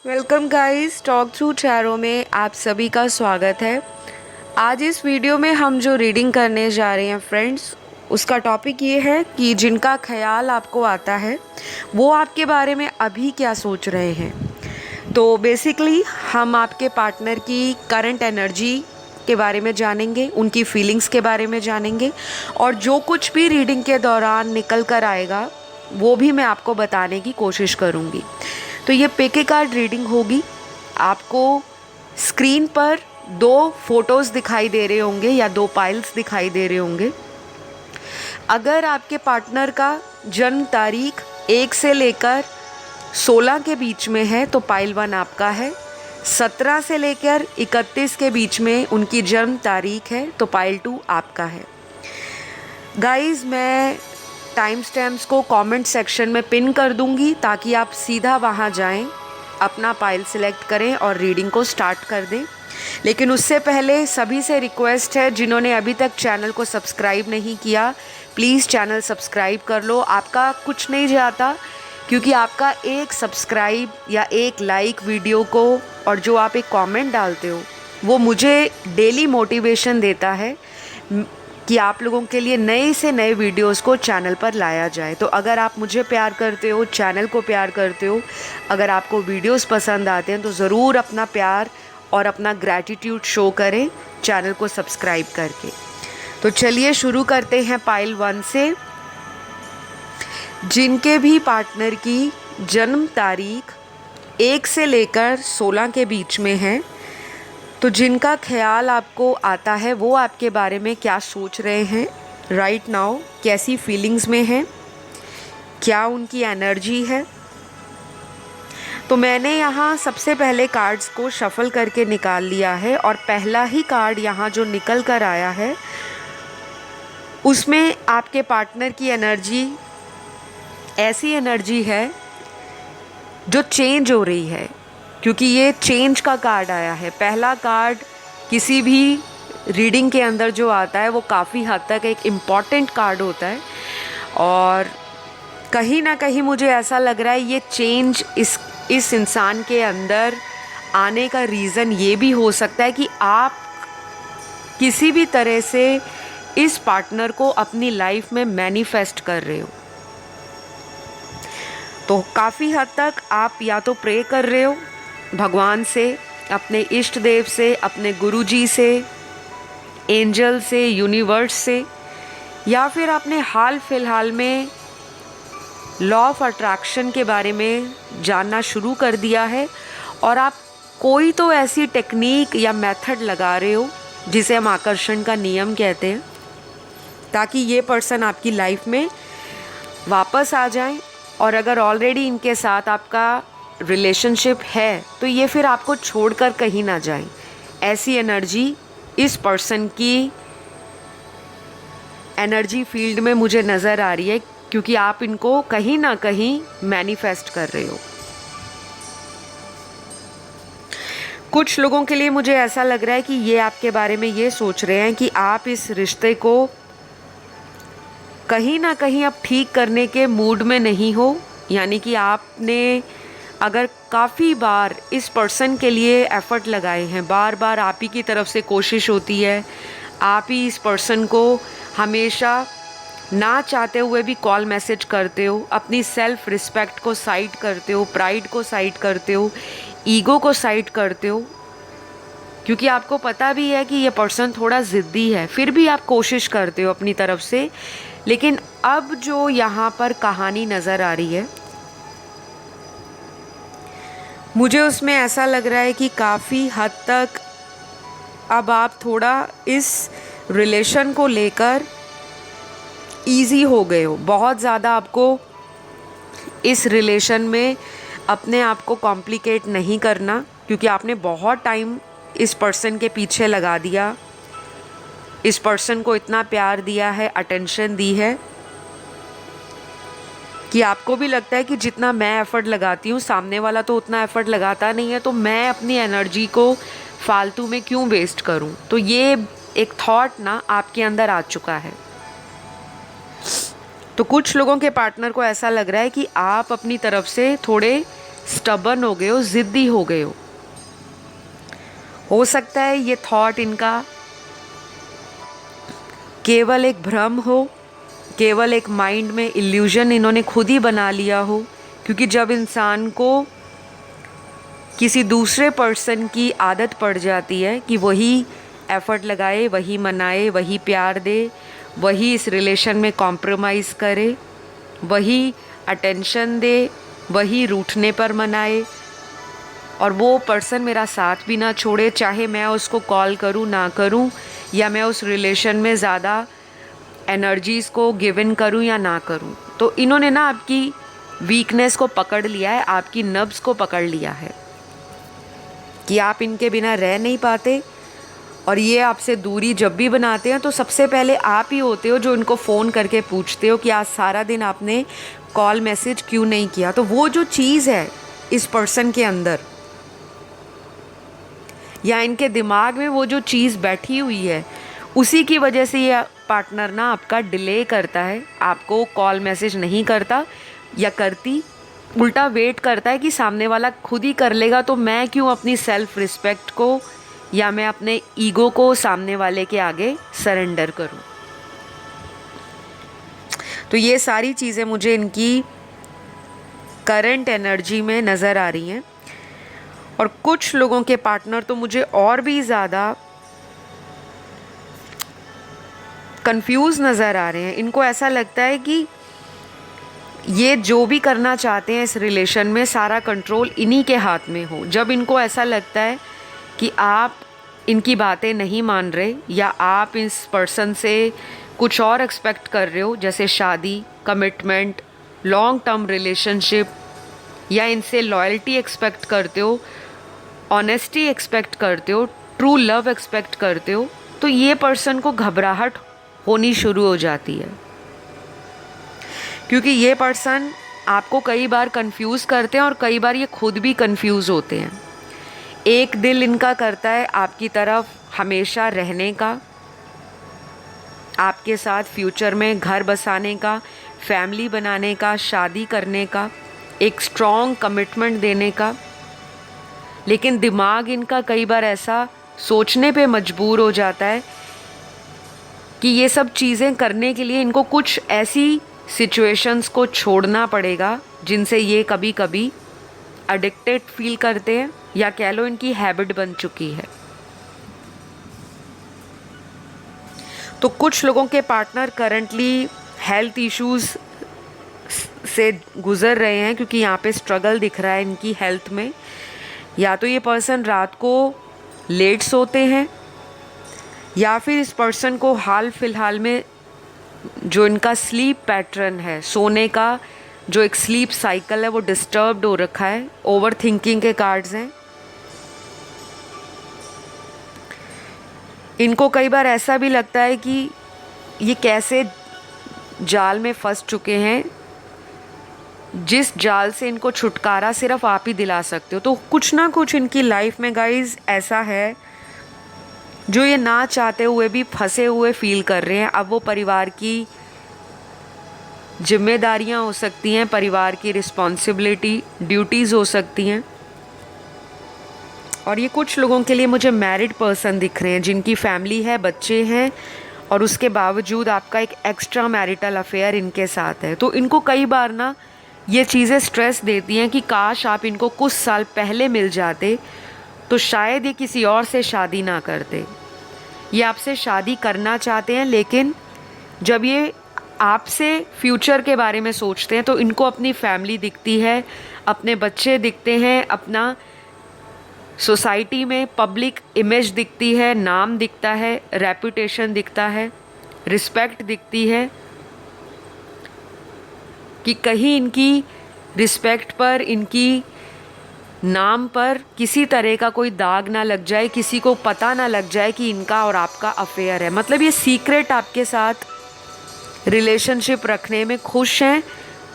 Welcome guys, talk through tarot में आप सभी का स्वागत है। आज इस वीडियो में हम जो रीडिंग करने जा रहे हैं फ्रेंड्स, उसका टॉपिक ये है कि जिनका ख्याल आपको आता है वो आपके बारे में अभी क्या सोच रहे हैं। तो बेसिकली हम आपके पार्टनर की करंट एनर्जी के बारे में जानेंगे, उनकी फीलिंग्स के बारे में जानेंगे और जो कुछ भी रीडिंग के दौरान निकल कर आएगा वो भी मैं आपको बताने की कोशिश करूँगी। तो ये पेके कार्ड रीडिंग होगी। आपको स्क्रीन पर दो फोटोज़ दिखाई दे रहे होंगे या दो पाइल्स दिखाई दे रहे होंगे। अगर आपके पार्टनर का जन्म तारीख 1 से लेकर 16 के बीच में है तो पाइल 1 आपका है। 17 से लेकर 31 के बीच में उनकी जन्म तारीख है तो पाइल 2 आपका है। गाइस, मैं टाइम स्टैम्प्स को कमेंट सेक्शन में पिन कर दूंगी ताकि आप सीधा वहां जाएं, अपना पाइल सिलेक्ट करें और रीडिंग को स्टार्ट कर दें। लेकिन उससे पहले सभी से रिक्वेस्ट है, जिन्होंने अभी तक चैनल को सब्सक्राइब नहीं किया, प्लीज़ चैनल सब्सक्राइब कर लो। आपका कुछ नहीं जाता, क्योंकि आपका एक सब्सक्राइब या एक लाइक वीडियो को और जो आप एक कमेंट डालते हो वो मुझे डेली मोटिवेशन देता है कि आप लोगों के लिए नए से नए वीडियोस को चैनल पर लाया जाए। तो अगर आप मुझे प्यार करते हो, चैनल को प्यार करते हो, अगर आपको वीडियोस पसंद आते हैं तो ज़रूर अपना प्यार और अपना ग्रैटिट्यूड शो करें चैनल को सब्सक्राइब करके। तो चलिए शुरू करते हैं पाइल 1 से। जिनके भी पार्टनर की जन्म तारीख 1 से लेकर 16 के बीच में है, तो जिनका ख्याल आपको आता है वो आपके बारे में क्या सोच रहे हैं राइट नाउ, कैसी फीलिंग्स में हैं, क्या उनकी एनर्जी है। तो मैंने यहाँ सबसे पहले कार्ड्स को शफल करके निकाल लिया है और पहला ही कार्ड यहाँ जो निकल कर आया है उसमें आपके पार्टनर की एनर्जी ऐसी एनर्जी है जो चेंज हो रही है, क्योंकि ये चेंज का कार्ड आया है। पहला कार्ड किसी भी रीडिंग के अंदर जो आता है वो काफ़ी हद तक एक इम्पॉर्टेंट कार्ड होता है और कहीं ना कहीं मुझे ऐसा लग रहा है ये चेंज इस इंसान के अंदर आने का रीज़न ये भी हो सकता है कि आप किसी भी तरह से इस पार्टनर को अपनी लाइफ में मैनिफेस्ट कर रहे हो। तो काफ़ी हद तक आप या तो प्रे कर रहे हो भगवान से, अपने इष्ट देव से, अपने गुरुजी से, एंजल से, यूनिवर्स से, या फिर आपने हाल फिलहाल में लॉ ऑफ अट्रैक्शन के बारे में जानना शुरू कर दिया है और आप कोई तो ऐसी टेक्निक या मेथड लगा रहे हो जिसे हम आकर्षण का नियम कहते हैं, ताकि ये पर्सन आपकी लाइफ में वापस आ जाए। और अगर ऑलरेडी इनके साथ आपका रिलेशनशिप है तो ये फिर आपको छोड़कर कहीं ना जाए। ऐसी एनर्जी इस पर्सन की एनर्जी फील्ड में मुझे नज़र आ रही है, क्योंकि आप इनको कहीं ना कहीं मैनिफेस्ट कर रहे हो। कुछ लोगों के लिए मुझे ऐसा लग रहा है कि ये आपके बारे में ये सोच रहे हैं कि आप इस रिश्ते को कहीं ना कहीं अब ठीक करने के मूड में नहीं हो, यानी कि आपने अगर काफ़ी बार इस पर्सन के लिए एफ़र्ट लगाए हैं, बार बार आप ही की तरफ से कोशिश होती है, आप ही इस पर्सन को हमेशा ना चाहते हुए भी कॉल मैसेज करते हो, अपनी सेल्फ रिस्पेक्ट को साइड करते हो, प्राइड को साइड करते हो, ईगो को साइड करते हो, क्योंकि आपको पता भी है कि ये पर्सन थोड़ा ज़िद्दी है, फिर भी आप कोशिश करते हो अपनी तरफ से। लेकिन अब जो यहाँ पर कहानी नज़र आ रही है, मुझे उसमें ऐसा लग रहा है कि काफ़ी हद तक अब आप थोड़ा इस रिलेशन को लेकर ईजी हो गए हो। बहुत ज़्यादा आपको इस रिलेशन में अपने आप को कॉम्प्लिकेट नहीं करना, क्योंकि आपने बहुत टाइम इस पर्सन के पीछे लगा दिया, इस पर्सन को इतना प्यार दिया है, अटेंशन दी है कि आपको भी लगता है कि जितना मैं एफ़र्ट लगाती हूँ सामने वाला तो उतना एफ़र्ट लगाता नहीं है, तो मैं अपनी एनर्जी को फालतू में क्यों वेस्ट करूँ। तो ये एक थॉट ना आपके अंदर आ चुका है। तो कुछ लोगों के पार्टनर को ऐसा लग रहा है कि आप अपनी तरफ से थोड़े स्टबर्न हो गए हो, ज़िद्दी हो गए हो सकता है ये थॉट इनका केवल एक भ्रम हो, केवल एक माइंड में इल्यूजन इन्होंने खुद ही बना लिया हो। क्योंकि जब इंसान को किसी दूसरे पर्सन की आदत पड़ जाती है कि वही एफ़र्ट लगाए, वही मनाए, वही प्यार दे, वही इस रिलेशन में कॉम्प्रोमाइज़ करे, वही अटेंशन दे, वही रूठने पर मनाए, और वो पर्सन मेरा साथ भी ना छोड़े, चाहे मैं उसको कॉल करूँ ना करूँ, या मैं उस रिलेशन में ज़्यादा एनर्जीज़ को गिव इन करूँ या ना करूँ। तो इन्होंने ना आपकी वीकनेस को पकड़ लिया है, आपकी नब्ज़ को पकड़ लिया है कि आप इनके बिना रह नहीं पाते। और ये आपसे दूरी जब भी बनाते हैं तो सबसे पहले आप ही होते हो जो इनको फ़ोन करके पूछते हो कि आज सारा दिन आपने कॉल मैसेज क्यों नहीं किया। तो वो जो चीज़ है इस पर्सन के अंदर या इनके दिमाग में, वो जो चीज़ बैठी हुई है, उसी की वजह से ये पार्टनर ना आपका डिले करता है, आपको कॉल मैसेज नहीं करता या करती, उल्टा वेट करता है कि सामने वाला खुद ही कर लेगा, तो मैं क्यों अपनी सेल्फ रिस्पेक्ट को या मैं अपने ईगो को सामने वाले के आगे सरेंडर करूं। तो ये सारी चीज़ें मुझे इनकी करंट एनर्जी में नज़र आ रही हैं। और कुछ लोगों के पार्टनर तो मुझे और भी ज़्यादा कंफ्यूज नज़र आ रहे हैं। इनको ऐसा लगता है कि ये जो भी करना चाहते हैं इस रिलेशन में, सारा कंट्रोल इन्हीं के हाथ में हो। जब इनको ऐसा लगता है कि आप इनकी बातें नहीं मान रहे या आप इस पर्सन से कुछ और एक्सपेक्ट कर रहे हो, जैसे शादी, कमिटमेंट, लॉन्ग टर्म रिलेशनशिप, या इनसे लॉयल्टी एक्सपेक्ट करते हो, ऑनेस्टी एक्सपेक्ट करते हो, ट्रू लव एक्सपेक्ट करते हो, तो ये पर्सन को घबराहट होनी शुरू हो जाती है। क्योंकि ये पर्सन आपको कई बार कंफ्यूज करते हैं और कई बार ये खुद भी कंफ्यूज होते हैं। एक दिल इनका करता है आपकी तरफ हमेशा रहने का, आपके साथ फ्यूचर में घर बसाने का, फैमिली बनाने का, शादी करने का, एक स्ट्रॉन्ग कमिटमेंट देने का। लेकिन दिमाग इनका कई बार ऐसा सोचने पे मजबूर हो जाता है कि ये सब चीज़ें करने के लिए इनको कुछ ऐसी सिचुएशंस को छोड़ना पड़ेगा जिनसे ये कभी कभी एडिक्टेड फील करते हैं, या कह लो इनकी हैबिट बन चुकी है। तो कुछ लोगों के पार्टनर करंटली हेल्थ इश्यूज़ से गुज़र रहे हैं, क्योंकि यहाँ पे स्ट्रगल दिख रहा है इनकी हेल्थ में। या तो ये पर्सन रात को लेट सोते हैं, या फिर इस पर्सन को हाल फिलहाल में जो इनका स्लीप पैटर्न है, सोने का जो एक स्लीप साइकिल है, वो डिस्टर्ब्ड हो रखा है। ओवर थिंकिंग के कार्ड्स हैं। इनको कई बार ऐसा भी लगता है कि ये कैसे जाल में फंस चुके हैं, जिस जाल से इनको छुटकारा सिर्फ आप ही दिला सकते हो। तो कुछ ना कुछ इनकी लाइफ में गाइस ऐसा है जो ये ना चाहते हुए भी फंसे हुए फील कर रहे हैं। अब वो परिवार की जिम्मेदारियां हो सकती हैं, परिवार की रिस्पॉन्सिबिलिटी, ड्यूटीज़ हो सकती हैं। और ये कुछ लोगों के लिए मुझे मैरिड पर्सन दिख रहे हैं जिनकी फैमिली है, बच्चे हैं, और उसके बावजूद आपका एक एक्स्ट्रा मैरिटल अफेयर इनके साथ है। तो इनको कई बार ना ये चीज़ें स्ट्रेस देती हैं कि काश आप इनको कुछ साल पहले मिल जाते तो शायद ये किसी और से शादी ना करते। ये आपसे शादी करना चाहते हैं, लेकिन जब ये आपसे फ्यूचर के बारे में सोचते हैं तो इनको अपनी फैमिली दिखती है, अपने बच्चे दिखते हैं, अपना सोसाइटी में पब्लिक इमेज दिखती है, नाम दिखता है, रेपुटेशन दिखता है, रिस्पेक्ट दिखती है, कि कहीं इनकी रिस्पेक्ट पर, इनकी नाम पर किसी तरह का कोई दाग ना लग जाए, किसी को पता ना लग जाए कि इनका और आपका अफेयर है। मतलब ये सीक्रेट आपके साथ रिलेशनशिप रखने में खुश हैं।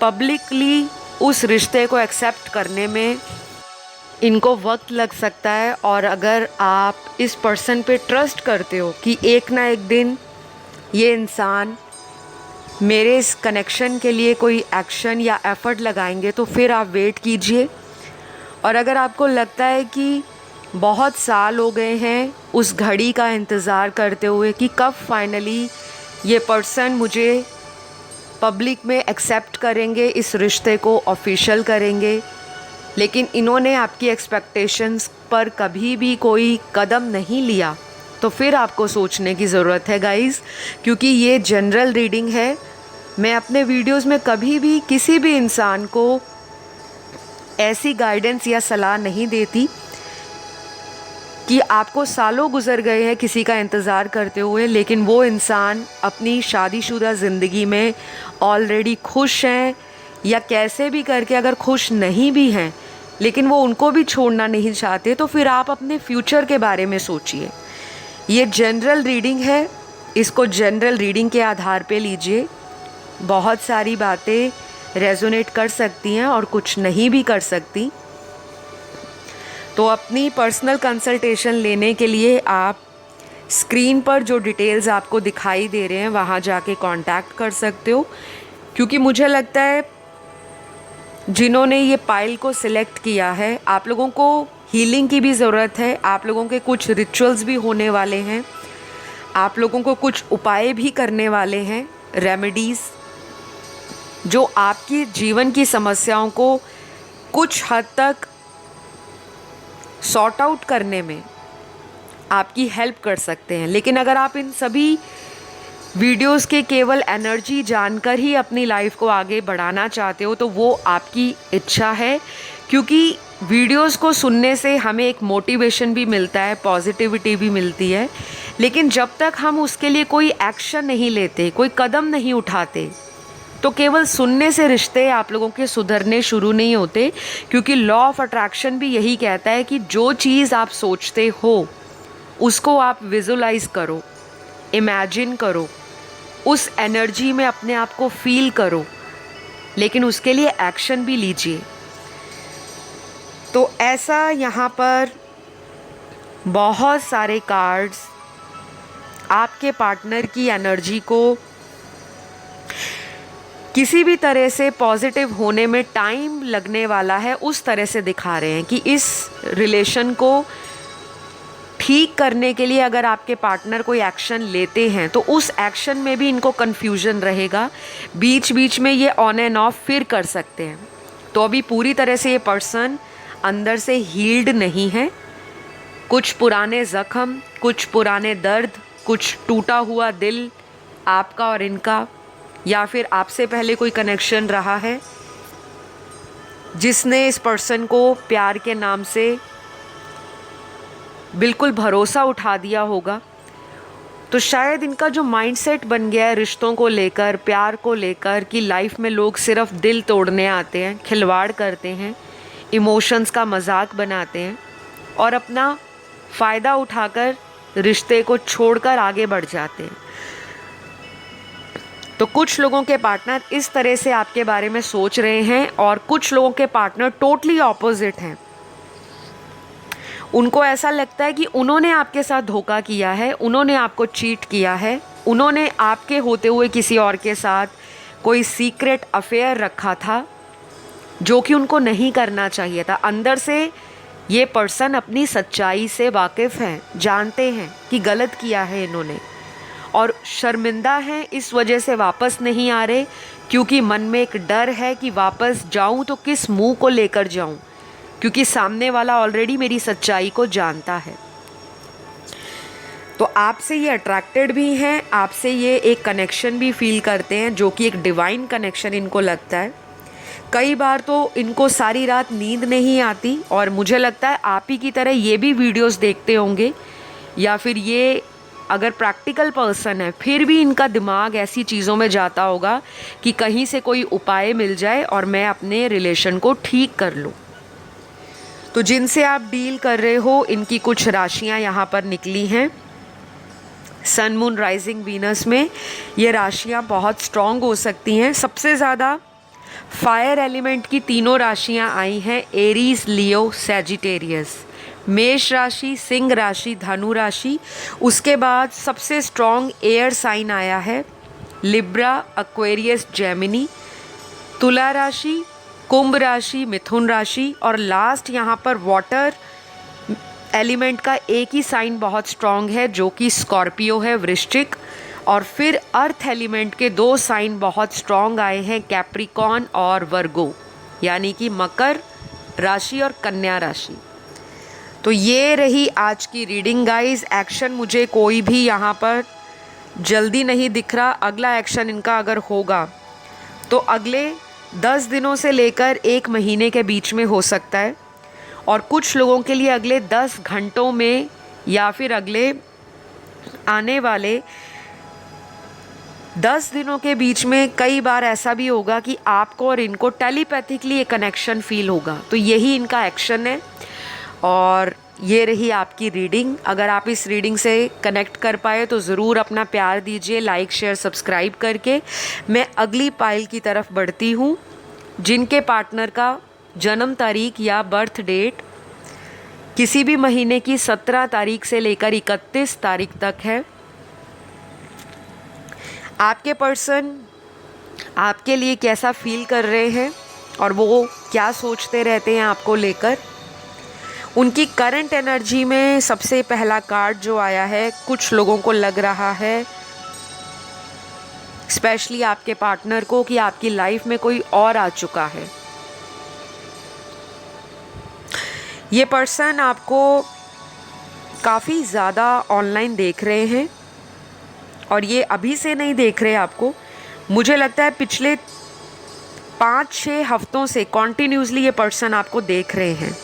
पब्लिकली उस रिश्ते को एक्सेप्ट करने में इनको वक्त लग सकता है। और अगर आप इस पर्सन पे ट्रस्ट करते हो कि एक ना एक दिन ये इंसान मेरे इस कनेक्शन के लिए कोई एक्शन या एफ़र्ट लगाएंगे, तो फिर आप वेट कीजिए। और अगर आपको लगता है कि बहुत साल हो गए हैं उस घड़ी का इंतज़ार करते हुए कि कब फाइनली ये पर्सन मुझे पब्लिक में एक्सेप्ट करेंगे, इस रिश्ते को ऑफिशियल करेंगे, लेकिन इन्होंने आपकी एक्सपेक्टेशंस पर कभी भी कोई कदम नहीं लिया, तो फिर आपको सोचने की ज़रूरत है गाइज़, क्योंकि ये जनरल रीडिंग है। मैं अपने वीडियोस में कभी भी किसी भी इंसान को ऐसी गाइडेंस या सलाह नहीं देती कि आपको सालों गुजर गए हैं किसी का इंतज़ार करते हुए, लेकिन वो इंसान अपनी शादीशुदा ज़िंदगी में ऑलरेडी खुश हैं, या कैसे भी करके अगर खुश नहीं भी हैं लेकिन वो उनको भी छोड़ना नहीं चाहते, तो फिर आप अपने फ्यूचर के बारे में सोचिए। ये जनरल रीडिंग है, इसको जनरल रीडिंग के आधार पे लीजिए। बहुत सारी बातें रेजोनेट कर सकती हैं और कुछ नहीं भी कर सकती। तो अपनी पर्सनल कंसल्टेशन लेने के लिए आप स्क्रीन पर जो डिटेल्स आपको दिखाई दे रहे हैं वहाँ जाके कांटेक्ट कर सकते हो, क्योंकि मुझे लगता है जिन्होंने ये पाइल को सिलेक्ट किया है, आप लोगों को हीलिंग की भी ज़रूरत है। आप लोगों के कुछ रिचुअल्स भी होने वाले हैं, आप लोगों को कुछ उपाय भी करने वाले हैं, रेमेडीज़, जो आपकी जीवन की समस्याओं को कुछ हद तक सॉर्ट आउट करने में आपकी हेल्प कर सकते हैं। लेकिन अगर आप इन सभी वीडियोस के केवल एनर्जी जानकर ही अपनी लाइफ को आगे बढ़ाना चाहते हो तो वो आपकी इच्छा है, क्योंकि वीडियोस को सुनने से हमें एक मोटिवेशन भी मिलता है, पॉजिटिविटी भी मिलती है, लेकिन जब तक हम उसके लिए कोई एक्शन नहीं लेते, कोई कदम नहीं उठाते, तो केवल सुनने से रिश्ते आप लोगों के सुधरने शुरू नहीं होते। क्योंकि लॉ ऑफ अट्रैक्शन भी यही कहता है कि जो चीज़ आप सोचते हो उसको आप विजुलाइज करो, इमेजिन करो, उस एनर्जी में अपने आप को फील करो, लेकिन उसके लिए एक्शन भी लीजिए। तो ऐसा यहाँ पर बहुत सारे कार्ड्स आपके पार्टनर की एनर्जी को किसी भी तरह से पॉजिटिव होने में टाइम लगने वाला है उस तरह से दिखा रहे हैं कि इस रिलेशन को ठीक करने के लिए अगर आपके पार्टनर कोई एक्शन लेते हैं तो उस एक्शन में भी इनको कन्फ्यूजन रहेगा, बीच बीच में ये ऑन एंड ऑफ फिर कर सकते हैं। तो अभी पूरी तरह से ये पर्सन अंदर से हील्ड नहीं है। कुछ पुराने ज़ख्म, कुछ पुराने दर्द, कुछ टूटा हुआ दिल आपका और इनका, या फिर आपसे पहले कोई कनेक्शन रहा है जिसने इस पर्सन को प्यार के नाम से बिल्कुल भरोसा उठा दिया होगा। तो शायद इनका जो माइंडसेट बन गया है रिश्तों को लेकर, प्यार को लेकर, कि लाइफ में लोग सिर्फ दिल तोड़ने आते हैं, खिलवाड़ करते हैं, इमोशंस का मजाक बनाते हैं और अपना फ़ायदा उठाकर रिश्ते को छोड़कर आगे बढ़ जाते हैं। तो कुछ लोगों के पार्टनर इस तरह से आपके बारे में सोच रहे हैं और कुछ लोगों के पार्टनर टोटली ऑपोजिट हैं। उनको ऐसा लगता है कि उन्होंने आपके साथ धोखा किया है, उन्होंने आपको चीट किया है, उन्होंने आपके होते हुए किसी और के साथ कोई सीक्रेट अफेयर रखा था जो कि उनको नहीं करना चाहिए था। अंदर से ये पर्सन अपनी सच्चाई से वाकिफ़ हैं, जानते हैं कि गलत किया है इन्होंने और शर्मिंदा हैं, इस वजह से वापस नहीं आ रहे, क्योंकि मन में एक डर है कि वापस जाऊं तो किस मुंह को लेकर जाऊं, क्योंकि सामने वाला ऑलरेडी मेरी सच्चाई को जानता है। तो आपसे ये अट्रैक्टेड भी हैं, आपसे ये एक कनेक्शन भी फील करते हैं जो कि एक डिवाइन कनेक्शन इनको लगता है। कई बार तो इनको सारी रात नींद नहीं आती और मुझे लगता है आप ही की तरह ये भी वीडियोस देखते होंगे, या फिर ये अगर प्रैक्टिकल पर्सन है फिर भी इनका दिमाग ऐसी चीज़ों में जाता होगा कि कहीं से कोई उपाय मिल जाए और मैं अपने रिलेशन को ठीक कर लूँ। तो जिनसे आप डील कर रहे हो इनकी कुछ राशियाँ यहाँ पर निकली हैं। सन, मून, राइजिंग, वीनस में ये राशियाँ बहुत स्ट्रॉन्ग हो सकती हैं। सबसे ज़्यादा फायर एलिमेंट की तीनों राशियाँ आई हैं, एरीज, लियो, सैजिटेरियस। मेष राशि, सिंह राशि, धनु राशि। उसके बाद सबसे स्ट्रॉन्ग एयर साइन आया है लिब्रा, एक्वेरियस, जेमिनी। तुला राशि, कुंभ राशि, मिथुन राशि और लास्ट यहाँ पर वाटर एलिमेंट का एक ही साइन बहुत स्ट्रांग है जो कि स्कॉर्पियो है, वृश्चिक। और फिर अर्थ एलिमेंट के 2 साइन बहुत स्ट्रांग आए हैं, कैप्रिकॉन और वर्गो, यानी कि मकर राशि और कन्या राशि। तो ये रही आज की रीडिंग गाइस। एक्शन मुझे कोई भी यहाँ पर जल्दी नहीं दिख रहा। अगला एक्शन इनका अगर होगा तो अगले 10 दिनों से लेकर 1 महीने के बीच में हो सकता है, और कुछ लोगों के लिए अगले 10 घंटों में या फिर अगले आने वाले 10 दिनों के बीच में कई बार ऐसा भी होगा कि आपको और इनको टेलीपैथिकली एक कनेक्शन फील होगा। तो यही इनका एक्शन है। और ये रही आपकी रीडिंग। अगर आप इस रीडिंग से कनेक्ट कर पाए तो ज़रूर अपना प्यार दीजिए, लाइक शेयर सब्सक्राइब करके। मैं अगली पाइल की तरफ बढ़ती हूँ, जिनके पार्टनर का जन्म तारीख या बर्थ डेट किसी भी महीने की 17 तारीख से लेकर 31 तारीख तक है। आपके पर्सन आपके लिए कैसा फील कर रहे हैं और वो क्या सोचते रहते हैं आपको लेकर। उनकी करंट एनर्जी में सबसे पहला कार्ड जो आया है, कुछ लोगों को लग रहा है, स्पेशली आपके पार्टनर को, कि आपकी लाइफ में कोई और आ चुका है। ये पर्सन आपको काफ़ी ज़्यादा ऑनलाइन देख रहे हैं, और ये अभी से नहीं देख रहे आपको। मुझे लगता है पिछले 5-6 हफ्तों से कॉन्टिन्यूसली ये पर्सन आपको देख रहे हैं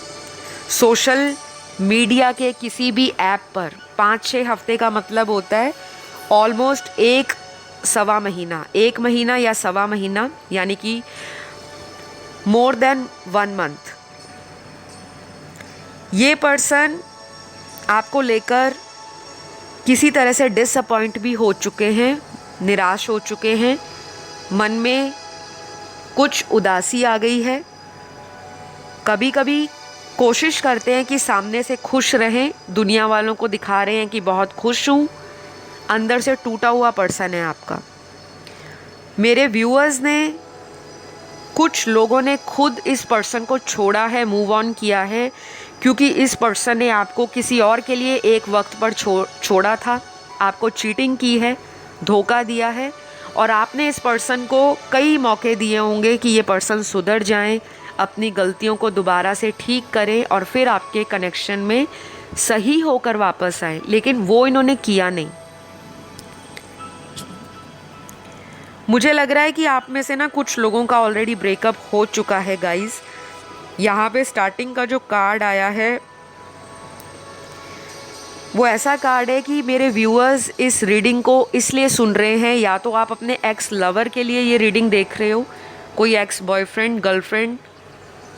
सोशल मीडिया के किसी भी ऐप पर। 5-6 हफ्ते का मतलब होता है ऑलमोस्ट 1-1.25 महीना, 1 महीना या 1.25 महीना, यानी कि मोर देन 1 मंथ। ये पर्सन आपको लेकर किसी तरह से डिसअपॉइंट भी हो चुके हैं, निराश हो चुके हैं, मन में कुछ उदासी आ गई है। कभी कभी कोशिश करते हैं कि सामने से खुश रहें, दुनिया वालों को दिखा रहे हैं कि बहुत खुश हूँ, अंदर से टूटा हुआ पर्सन है आपका। मेरे व्यूअर्स ने, कुछ लोगों ने खुद इस पर्सन को छोड़ा है, मूव ऑन किया है, क्योंकि इस पर्सन ने आपको किसी और के लिए एक वक्त पर छोड़ा था, आपको चीटिंग की है, धोखा दिया है, और आपने इस पर्सन को कई मौके दिए होंगे कि ये पर्सन सुधर जाएं, अपनी गलतियों को दोबारा से ठीक करें और फिर आपके कनेक्शन में सही होकर वापस आए, लेकिन वो इन्होंने किया नहीं। मुझे लग रहा है कि आप में से ना कुछ लोगों का ऑलरेडी ब्रेकअप हो चुका है गाइस। यहाँ पे स्टार्टिंग का जो कार्ड आया है वो ऐसा कार्ड है कि मेरे व्यूअर्स इस रीडिंग को इसलिए सुन रहे हैं, या तो आप अपने एक्स लवर के लिए ये रीडिंग देख रहे हो, कोई एक्स बॉयफ्रेंड, गर्लफ्रेंड,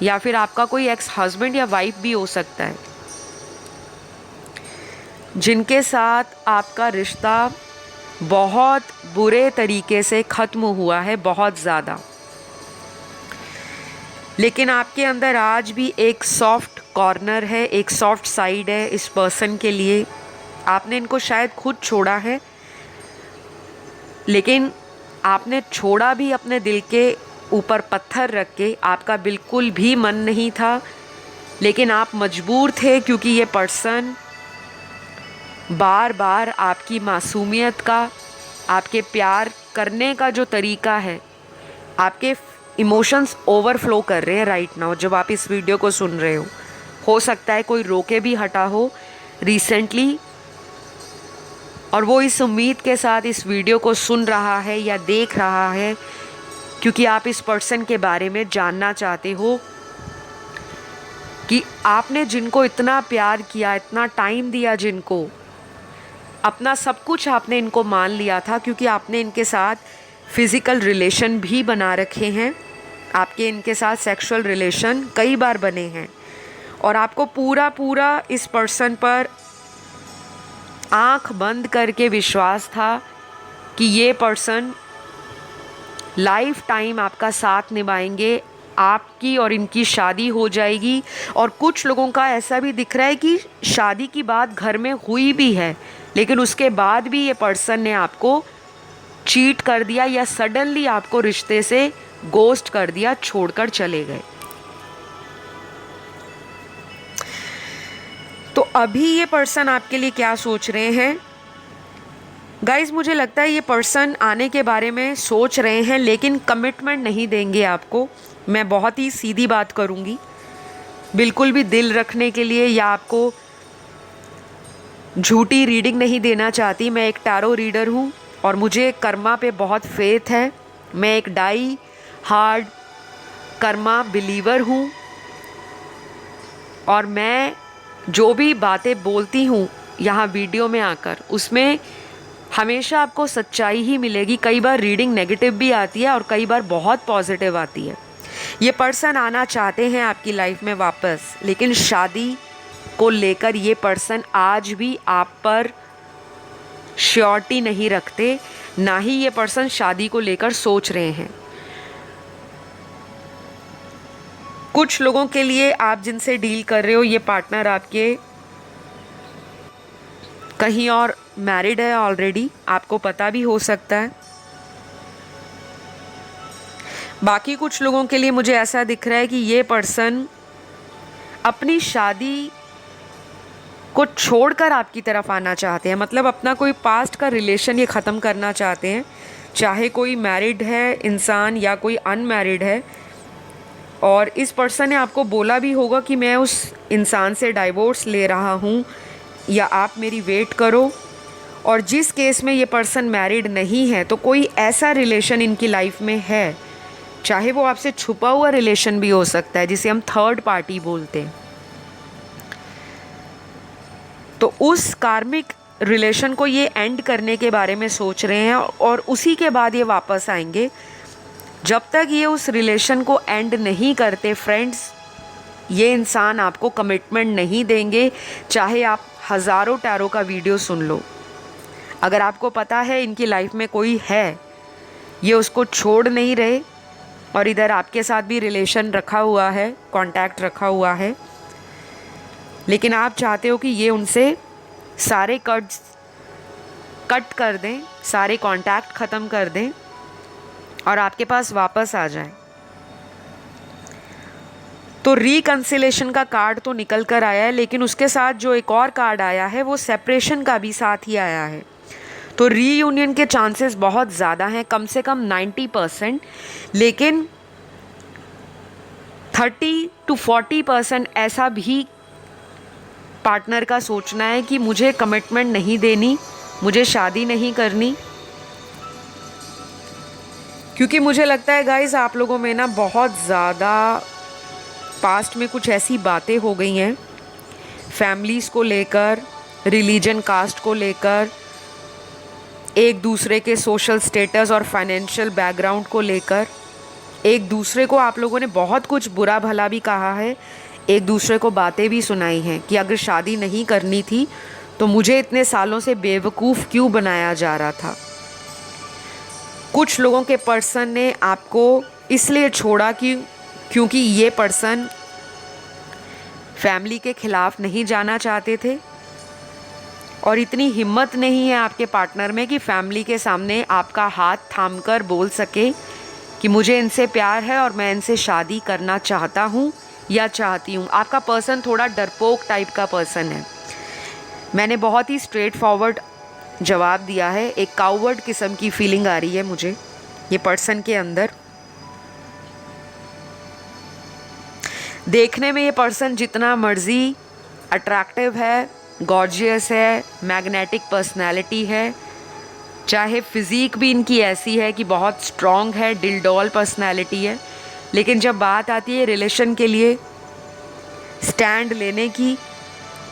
या फिर आपका कोई एक्स हस्बैंड या वाइफ भी हो सकता है, जिनके साथ आपका रिश्ता बहुत बुरे तरीके से ख़त्म हुआ है, बहुत ज़्यादा। लेकिन आपके अंदर आज भी एक सॉफ्ट कॉर्नर है, एक सॉफ्ट साइड है इस पर्सन के लिए। आपने इनको शायद खुद छोड़ा है, लेकिन आपने छोड़ा भी अपने दिल के ऊपर पत्थर रख के। आपका बिल्कुल भी मन नहीं था, लेकिन आप मजबूर थे, क्योंकि ये पर्सन बार बार आपकी मासूमियत का, आपके प्यार करने का जो तरीका है, आपके इमोशंस ओवरफ्लो कर रहे हैं राइट नाउ जब आप इस वीडियो को सुन रहे हो। सकता है कोई रोके भी हटा हो रिसेंटली, और वो इस उम्मीद के साथ इस वीडियो को सुन रहा है या देख रहा है, क्योंकि आप इस पर्सन के बारे में जानना चाहते हो कि आपने जिनको इतना प्यार किया, इतना टाइम दिया, जिनको अपना सब कुछ आपने इनको मान लिया था, क्योंकि आपने इनके साथ फिज़िकल रिलेशन भी बना रखे हैं, आपके इनके साथ सेक्सुअल रिलेशन कई बार बने हैं, और आपको पूरा इस पर्सन पर आंख बंद करके विश्वास था कि ये पर्सन लाइफ टाइम आपका साथ निभाएंगे, आपकी और इनकी शादी हो जाएगी। और कुछ लोगों का ऐसा भी दिख रहा है कि शादी की बात घर में हुई भी है, लेकिन उसके बाद भी ये पर्सन ने आपको चीट कर दिया या सडनली आपको रिश्ते से गोस्ट कर दिया, छोड़कर चले गए। तो अभी ये पर्सन आपके लिए क्या सोच रहे हैं गाइज? मुझे लगता है ये पर्सन आने के बारे में सोच रहे हैं, लेकिन कमिटमेंट नहीं देंगे आपको। मैं बहुत ही सीधी बात करूँगी, बिल्कुल भी दिल रखने के लिए या आपको झूठी रीडिंग नहीं देना चाहती। मैं एक टैरो रीडर हूँ और मुझे कर्मा पे बहुत फेथ है। मैं एक डाई हार्ड कर्मा बिलीवर हूँ और मैं जो भी बातें बोलती हूँ यहाँ वीडियो में आकर, उसमें हमेशा आपको सच्चाई ही मिलेगी। कई बार रीडिंग नेगेटिव भी आती है और कई बार बहुत पॉजिटिव आती है। ये पर्सन आना चाहते हैं आपकी लाइफ में वापस, लेकिन शादी को लेकर ये पर्सन आज भी आप पर श्योरिटी नहीं रखते, ना ही ये पर्सन शादी को लेकर सोच रहे हैं। कुछ लोगों के लिए आप जिनसे डील कर रहे हो, ये पार्टनर आपके कहीं और मैरिड है ऑलरेडी, आपको पता भी हो सकता है। बाकी कुछ लोगों के लिए मुझे ऐसा दिख रहा है कि ये पर्सन अपनी शादी को छोड़कर आपकी तरफ आना चाहते हैं, मतलब अपना कोई पास्ट का रिलेशन ये ख़त्म करना चाहते हैं, चाहे कोई मैरिड है इंसान या कोई अनमैरिड है। और इस पर्सन ने आपको बोला भी होगा कि मैं उस इंसान से डाइवोर्स ले रहा हूँ या आप मेरी वेट करो। और जिस केस में ये पर्सन मैरिड नहीं है, तो कोई ऐसा रिलेशन इनकी लाइफ में है, चाहे वो आपसे छुपा हुआ रिलेशन भी हो सकता है, जिसे हम थर्ड पार्टी बोलते हैं। तो उस कार्मिक रिलेशन को ये एंड करने के बारे में सोच रहे हैं और उसी के बाद ये वापस आएंगे। जब तक ये उस रिलेशन को एंड नहीं करते फ्रेंड्स, ये इंसान आपको कमिटमेंट नहीं देंगे, चाहे आप हज़ारों टैरो का वीडियो सुन लो। अगर आपको पता है इनकी लाइफ में कोई है, ये उसको छोड़ नहीं रहे और इधर आपके साथ भी रिलेशन रखा हुआ है, कांटेक्ट रखा हुआ है, लेकिन आप चाहते हो कि ये उनसे सारे कट कर दें, सारे कांटेक्ट ख़त्म कर दें और आपके पास वापस आ जाए। तो रिकंसिलेशन का कार्ड तो निकल कर आया है, लेकिन उसके साथ जो एक और कार्ड आया है वो सेपरेशन का भी साथ ही आया है। तो रीयूनियन के चांसेस बहुत ज़्यादा हैं, कम से कम 90%, लेकिन 30 to 40% ऐसा भी पार्टनर का सोचना है कि मुझे कमिटमेंट नहीं देनी, मुझे शादी नहीं करनी। क्योंकि मुझे लगता है गाइस, आप लोगों में ना बहुत ज़्यादा पास्ट में कुछ ऐसी बातें हो गई हैं, फैमिलीज़ को लेकर, रिलीजन कास्ट को लेकर, एक दूसरे के सोशल स्टेटस और फाइनेंशियल बैकग्राउंड को लेकर। एक दूसरे को आप लोगों ने बहुत कुछ बुरा भला भी कहा है, एक दूसरे को बातें भी सुनाई हैं कि अगर शादी नहीं करनी थी तो मुझे इतने सालों से बेवकूफ़ क्यों बनाया जा रहा था। कुछ लोगों के पर्सन ने आपको इसलिए छोड़ा क्योंकि ये पर्सन फैमिली के ख़िलाफ़ नहीं जाना चाहते थे और इतनी हिम्मत नहीं है आपके पार्टनर में कि फैमिली के सामने आपका हाथ थामकर बोल सके कि मुझे इनसे प्यार है और मैं इनसे शादी करना चाहता हूँ या चाहती हूँ। आपका पर्सन थोड़ा डरपोक टाइप का पर्सन है। मैंने बहुत ही स्ट्रेट फॉरवर्ड जवाब दिया है, एक काउवर्ड किस्म की फीलिंग आ रही है मुझे ये पर्सन के अंदर। देखने में ये पर्सन जितना मर्जी अट्रैक्टिव है, गॉर्जियस है, मैग्नेटिक पर्सनैलिटी है, चाहे फिज़ीक भी इनकी ऐसी है कि बहुत स्ट्रॉन्ग है, डिलडॉल पर्सनैलिटी है, लेकिन जब बात आती है रिलेशन के लिए स्टैंड लेने की,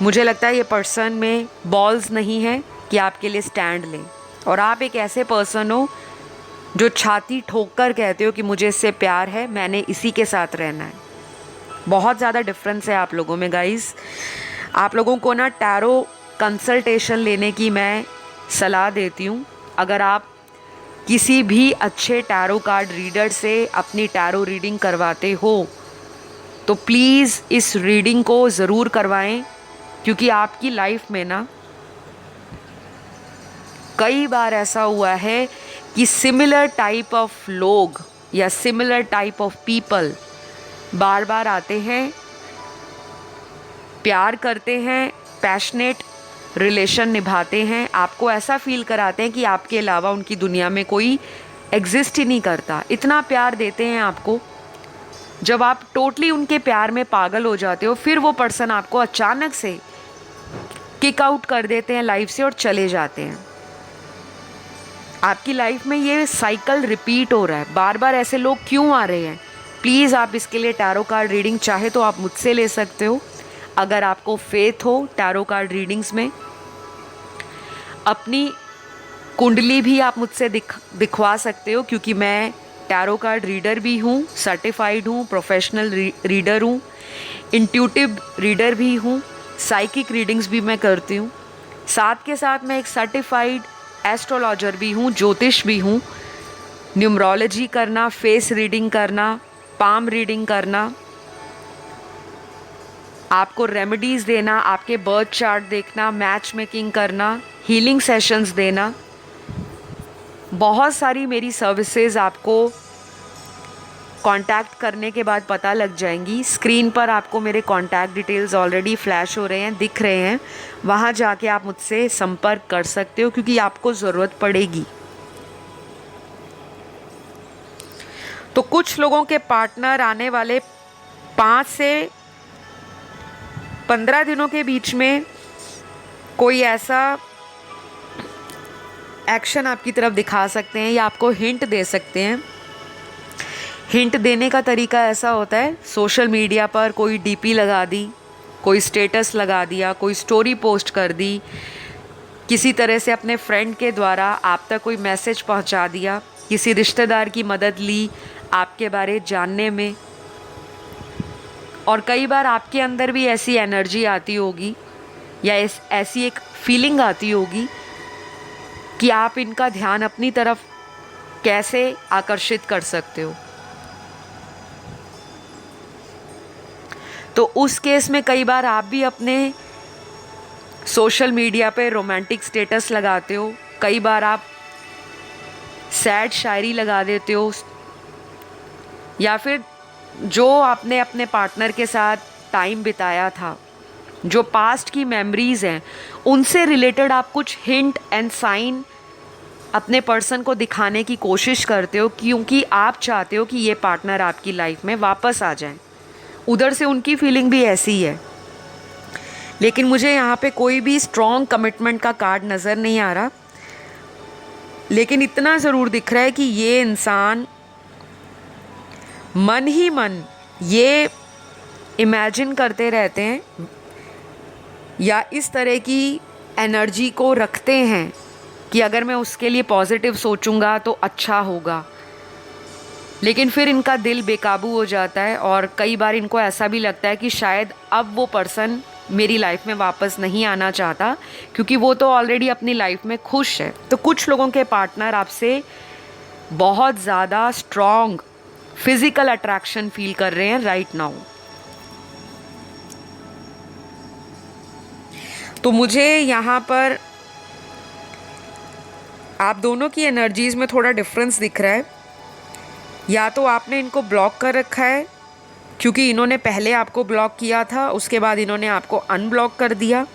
मुझे लगता है ये पर्सन में बॉल्स नहीं है कि आपके लिए स्टैंड लें। और आप एक ऐसे पर्सन हो जो छाती ठोक कर कहते हो कि मुझे इससे प्यार है, मैंने इसी के साथ रहना है। बहुत ज़्यादा डिफरेंस है आप लोगों में गाइस। आप लोगों को ना टैरो कंसल्टेशन लेने की मैं सलाह देती हूँ। अगर आप किसी भी अच्छे टैरो कार्ड रीडर से अपनी टैरो रीडिंग करवाते हो तो प्लीज़ इस रीडिंग को ज़रूर करवाएं, क्योंकि आपकी लाइफ में ना कई बार ऐसा हुआ है कि सिमिलर टाइप ऑफ लोग या सिमिलर टाइप ऑफ पीपल बार बार आते हैं, प्यार करते हैं, पैशनेट रिलेशन निभाते हैं, आपको ऐसा फील कराते हैं कि आपके अलावा उनकी दुनिया में कोई एग्जिस्ट ही नहीं करता। इतना प्यार देते हैं आपको, जब आप टोटली उनके प्यार में पागल हो जाते हो, फिर वो पर्सन आपको अचानक से किक आउट कर देते हैं लाइफ से और चले जाते हैं। आपकी लाइफ में ये साइकिल रिपीट हो रहा है। बार बार ऐसे लोग क्यों आ रहे हैं? प्लीज़ आप इसके लिए टैरो कार्ड रीडिंग चाहे तो आप मुझसे ले सकते हो। अगर आपको फेथ हो टैरो कार्ड रीडिंग्स में, अपनी कुंडली भी आप मुझसे दिखवा सकते हो, क्योंकि मैं टैरो कार्ड रीडर भी हूँ, सर्टिफाइड हूँ, प्रोफेशनल रीडर हूँ, इंट्यूटिव रीडर भी हूँ, साइकिक रीडिंग्स भी मैं करती हूँ। साथ के साथ मैं एक सर्टिफाइड एस्ट्रोलॉजर भी हूँ, ज्योतिष भी हूँ। न्यूमरोलॉजी करना, फेस रीडिंग करना, पाम रीडिंग करना, आपको रेमेडीज़ देना, आपके बर्थ चार्ट देखना, मैच मेकिंग करना, हीलिंग सेशंस देना, बहुत सारी मेरी सर्विसेज आपको कांटेक्ट करने के बाद पता लग जाएंगी। स्क्रीन पर आपको मेरे कांटेक्ट डिटेल्स ऑलरेडी फ्लैश हो रहे हैं, दिख रहे हैं। वहाँ जाके आप मुझसे संपर्क कर सकते हो, क्योंकि आपको ज़रूरत पड़ेगी। तो कुछ लोगों के पार्टनर आने वाले 5 से 15 दिनों के बीच में कोई ऐसा एक्शन आपकी तरफ दिखा सकते हैं या आपको हिंट दे सकते हैं। हिंट देने का तरीका ऐसा होता है, सोशल मीडिया पर कोई डीपी लगा दी, कोई स्टेटस लगा दिया, कोई स्टोरी पोस्ट कर दी, किसी तरह से अपने फ्रेंड के द्वारा आप तक कोई मैसेज पहुंचा दिया, किसी रिश्तेदार की मदद ली आपके बारे जानने में। और कई बार आपके अंदर भी ऐसी एनर्जी आती होगी या ऐसी एक फीलिंग आती होगी कि आप इनका ध्यान अपनी तरफ कैसे आकर्षित कर सकते हो। तो उस केस में कई बार आप भी अपने सोशल मीडिया पे रोमांटिक स्टेटस लगाते हो, कई बार आप सैड शायरी लगा देते हो, या फिर जो आपने अपने पार्टनर के साथ टाइम बिताया था, जो पास्ट की मेमोरीज़ हैं, उनसे रिलेटेड आप कुछ हिंट एंड साइन अपने पर्सन को दिखाने की कोशिश करते हो, क्योंकि आप चाहते हो कि ये पार्टनर आपकी लाइफ में वापस आ जाए। उधर से उनकी फीलिंग भी ऐसी है, लेकिन मुझे यहाँ पे कोई भी स्ट्रॉन्ग कमिटमेंट का कार्ड नज़र नहीं आ रहा। लेकिन इतना ज़रूर दिख रहा है कि ये इंसान मन ही मन ये इमेजिन करते रहते हैं या इस तरह की एनर्जी को रखते हैं कि अगर मैं उसके लिए पॉजिटिव सोचूंगा तो अच्छा होगा। लेकिन फिर इनका दिल बेकाबू हो जाता है और कई बार इनको ऐसा भी लगता है कि शायद अब वो पर्सन मेरी लाइफ में वापस नहीं आना चाहता, क्योंकि वो तो ऑलरेडी अपनी लाइफ में खुश है। तो कुछ लोगों के पार्टनर आपसे बहुत ज़्यादा स्ट्रॉन्ग फिजिकल अट्रैक्शन फील कर रहे हैं राइट नाउ। तो मुझे यहाँ पर आप दोनों की एनर्जीज़ में थोड़ा डिफरेंस दिख रहा है। या तो आपने इनको ब्लॉक कर रखा है, क्योंकि इन्होंने पहले आपको ब्लॉक किया था, उसके बाद इन्होंने आपको अनब्लॉक कर दिया,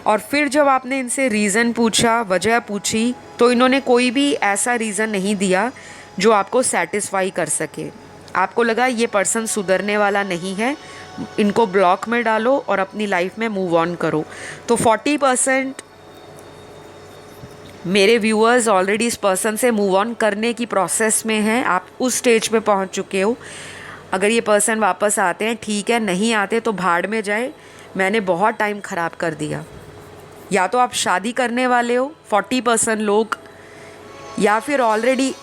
और फिर जब आपने इनसे रीज़न पूछा, वजह पूछी, तो इन्होंने कोई भी ऐसा रीज़न नहीं दिया जो आपको सेटिस्फाई कर सके। आपको लगा ये पर्सन सुधरने वाला नहीं है, इनको ब्लॉक में डालो और अपनी लाइफ में मूव ऑन करो। तो 40% मेरे व्यूअर्स ऑलरेडी इस पर्सन से मूव ऑन करने की प्रोसेस में हैं। आप उस स्टेज पे पहुंच चुके हो। अगर ये पर्सन वापस आते हैं ठीक है, नहीं आते तो भाड़ में जाए, मैंने बहुत टाइम ख़राब कर दिया। या तो आप शादी करने वाले हो 40% लोग, या फिर ऑलरेडी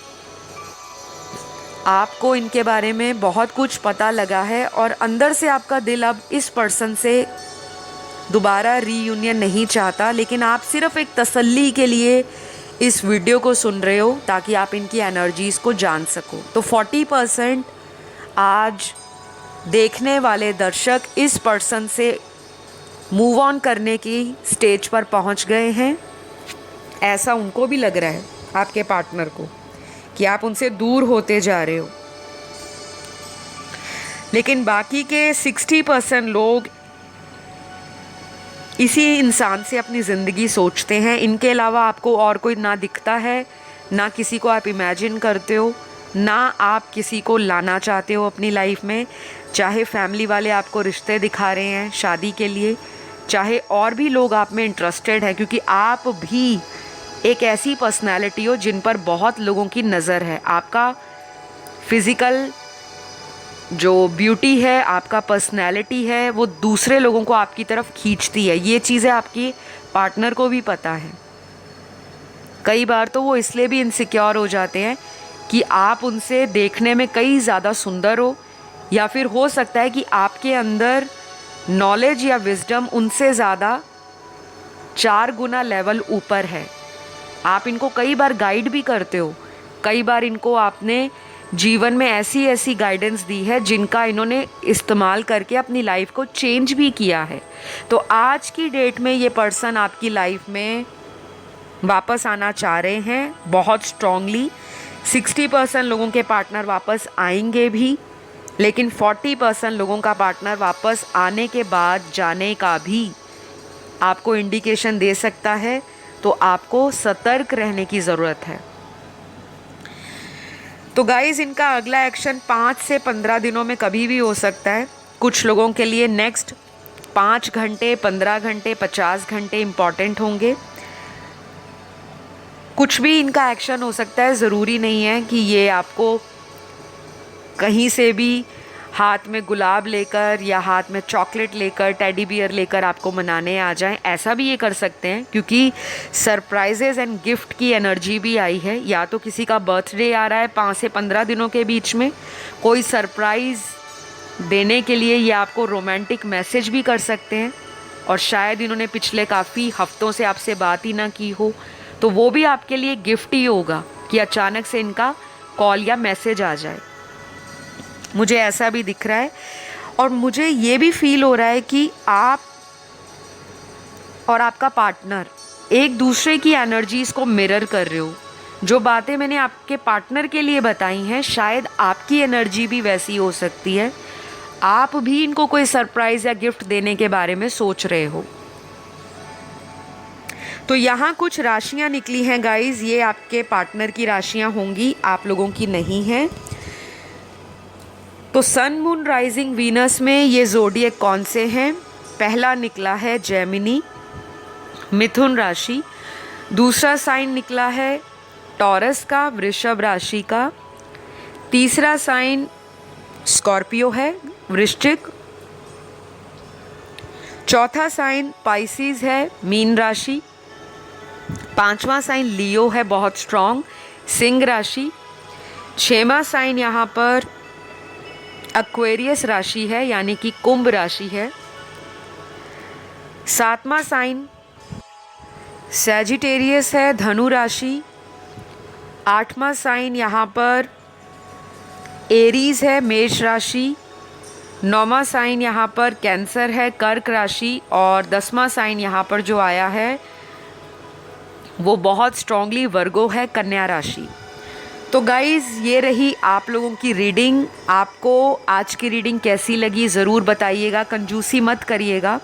आपको इनके बारे में बहुत कुछ पता लगा है और अंदर से आपका दिल अब इस पर्सन से दोबारा रीयूनियन नहीं चाहता, लेकिन आप सिर्फ एक तसल्ली के लिए इस वीडियो को सुन रहे हो ताकि आप इनकी एनर्जीज़ को जान सको। तो 40% आज देखने वाले दर्शक इस पर्सन से मूव ऑन करने की स्टेज पर पहुंच गए हैं, ऐसा उनको भी लग रहा है आपके पार्टनर को कि आप उनसे दूर होते जा रहे हो। लेकिन बाकी के 60% लोग इसी इंसान से अपनी ज़िंदगी सोचते हैं। इनके अलावा आपको और कोई ना दिखता है, ना किसी को आप इमेजिन करते हो, ना आप किसी को लाना चाहते हो अपनी लाइफ में। चाहे फैमिली वाले आपको रिश्ते दिखा रहे हैं शादी के लिए, चाहे और भी लोग आप में इंटरेस्टेड हैं, क्योंकि आप भी एक ऐसी पर्सनैलिटी हो जिन पर बहुत लोगों की नज़र है। आपका फिज़िकल जो ब्यूटी है, आपका पर्सनैलिटी है, वो दूसरे लोगों को आपकी तरफ खींचती है। ये चीज़ें आपकी पार्टनर को भी पता है। कई बार तो वो इसलिए भी इनसिक्योर हो जाते हैं कि आप उनसे देखने में कई ज़्यादा सुंदर हो, या फिर हो सकता है कि आपके अंदर नॉलेज या विजडम उनसे ज़्यादा 4 गुना लेवल ऊपर है। आप इनको कई बार गाइड भी करते हो, कई बार इनको आपने जीवन में ऐसी ऐसी गाइडेंस दी है जिनका इन्होंने इस्तेमाल करके अपनी लाइफ को चेंज भी किया है। तो आज की डेट में ये पर्सन आपकी लाइफ में वापस आना चाह रहे हैं बहुत स्ट्रांगली। 60% लोगों के पार्टनर वापस आएंगे भी, लेकिन 40% लोगों का पार्टनर वापस आने के बाद जाने का भी आपको इंडिकेशन दे सकता है। तो आपको सतर्क रहने की ज़रूरत है। तो गाइज़, इनका अगला एक्शन 5 से 15 दिनों में कभी भी हो सकता है। कुछ लोगों के लिए नेक्स्ट 5 घंटे, 15 घंटे, 50 घंटे इम्पॉर्टेंट होंगे। कुछ भी इनका एक्शन हो सकता है। ज़रूरी नहीं है कि ये आपको कहीं से भी हाथ में गुलाब लेकर या हाथ में चॉकलेट लेकर, टेडी बियर लेकर आपको मनाने आ जाएं। ऐसा भी ये कर सकते हैं, क्योंकि सरप्राइजेज़ एंड गिफ्ट की एनर्जी भी आई है। या तो किसी का बर्थडे आ रहा है 5 से 15 दिनों के बीच में, कोई सरप्राइज़ देने के लिए ये आपको रोमांटिक मैसेज भी कर सकते हैं। और शायद इन्होंने पिछले काफ़ी हफ्तों से आपसे बात ही ना की हो, तो वो भी आपके लिए गिफ्ट ही होगा कि अचानक से इनका कॉल या मैसेज आ जाए। मुझे ऐसा भी दिख रहा है। और मुझे ये भी फील हो रहा है कि आप और आपका पार्टनर एक दूसरे की एनर्जीज़ को मिरर कर रहे हो। जो बातें मैंने आपके पार्टनर के लिए बताई हैं, शायद आपकी एनर्जी भी वैसी हो सकती है। आप भी इनको कोई सरप्राइज़ या गिफ्ट देने के बारे में सोच रहे हो। तो यहाँ कुछ राशियाँ निकली हैं गाइज़। ये आपके पार्टनर की राशियाँ होंगी, आप लोगों की नहीं हैं। तो सन, मून, राइजिंग, वीनस में ये ज़ोडिएक कौन से हैं? पहला निकला है जेमिनी, मिथुन राशि। दूसरा साइन निकला है टॉरस का, वृषभ राशि का। तीसरा साइन स्कॉर्पियो है, वृश्चिक। चौथा साइन पाइसिस है, मीन राशि। पांचवा साइन लियो है, बहुत स्ट्रॉन्ग, सिंह राशि। छठवां साइन यहाँ पर एक्वेरियस राशि है, यानी कि कुंभ राशि है। सातवां साइन सैजिटेरियस है, धनु राशि। आठवां साइन यहाँ पर एरीज है, मेष राशि। नौवां साइन यहाँ पर कैंसर है, कर्क राशि। और 10वां साइन यहाँ पर जो आया है वो बहुत स्ट्रांगली वर्गो है, कन्या राशि। तो गाइज़, ये रही आप लोगों की रीडिंग। आपको आज की रीडिंग कैसी लगी ज़रूर बताइएगा, कंजूसी मत करिएगा।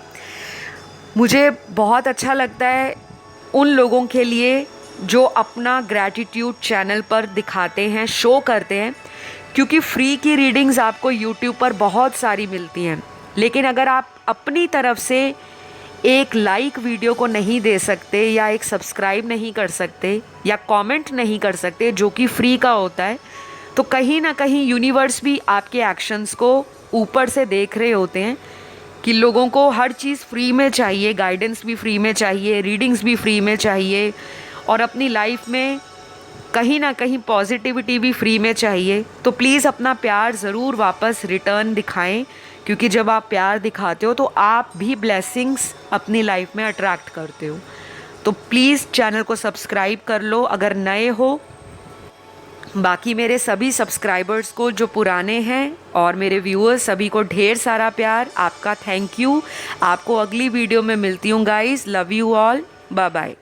मुझे बहुत अच्छा लगता है उन लोगों के लिए जो अपना ग्रैटिट्यूड चैनल पर दिखाते हैं, शो करते हैं, क्योंकि फ्री की रीडिंग्स आपको यूट्यूब पर बहुत सारी मिलती हैं। लेकिन अगर आप अपनी तरफ से एक लाइक वीडियो को नहीं दे सकते, या एक सब्सक्राइब नहीं कर सकते, या कमेंट नहीं कर सकते, जो कि फ्री का होता है, तो कहीं ना कहीं यूनिवर्स भी आपके एक्शंस को ऊपर से देख रहे होते हैं कि लोगों को हर चीज़ फ्री में चाहिए, गाइडेंस भी फ्री में चाहिए, रीडिंग्स भी फ्री में चाहिए, और अपनी लाइफ में कहीं ना कहीं पॉजिटिविटी भी फ्री में चाहिए। तो प्लीज़ अपना प्यार ज़रूर वापस रिटर्न दिखाएं, क्योंकि जब आप प्यार दिखाते हो तो आप भी ब्लेसिंग्स अपनी लाइफ में अट्रैक्ट करते हो। तो प्लीज़ चैनल को सब्सक्राइब कर लो अगर नए हो। बाकी मेरे सभी सब्सक्राइबर्स को, जो पुराने हैं, और मेरे व्यूअर्स सभी को ढेर सारा प्यार। आपका थैंक यू। आपको अगली वीडियो में मिलती हूँ guys. Love you all. Bye bye.